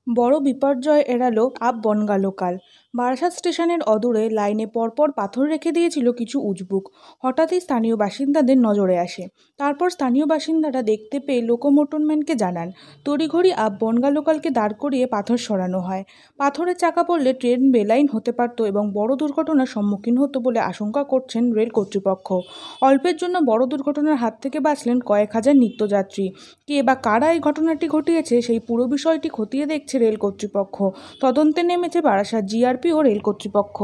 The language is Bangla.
বড় বিপর্যয় এড়ালো আপ বনগাঁ লোকাল। বারাসাত স্টেশনের অদূরে লাইনে পরপর পাথর রেখে দিয়েছিল কিছু উজবুক। হঠাৎই স্থানীয় বাসিন্দাদের নজরে আসে। তারপর স্থানীয় বাসিন্দারা দেখতে পেয়ে লোকোমোটরম্যানকে জানান। তড়িঘড়ি আপ বনগাঁ লোকালকে দাঁড় করিয়ে পাথর সরানো হয়। পাথরের চাকা পড়লে ট্রেন বেলাইন হতে পারত এবং বড় দুর্ঘটনার সম্মুখীন হতো বলে আশঙ্কা করছেন রেল কর্তৃপক্ষ। অল্পের জন্য বড় দুর্ঘটনার হাত থেকে বাঁচলেন কয়েক হাজার নিত্যযাত্রী। কে বা কারা এই ঘটনাটি ঘটিয়েছে সেই পুরো বিষয়টি খতিয়ে দেখছে রেল কর্তৃপক্ষ। তদন্তে নেমেছে বারাসাত জিআরপি ও রেল কর্তৃপক্ষ।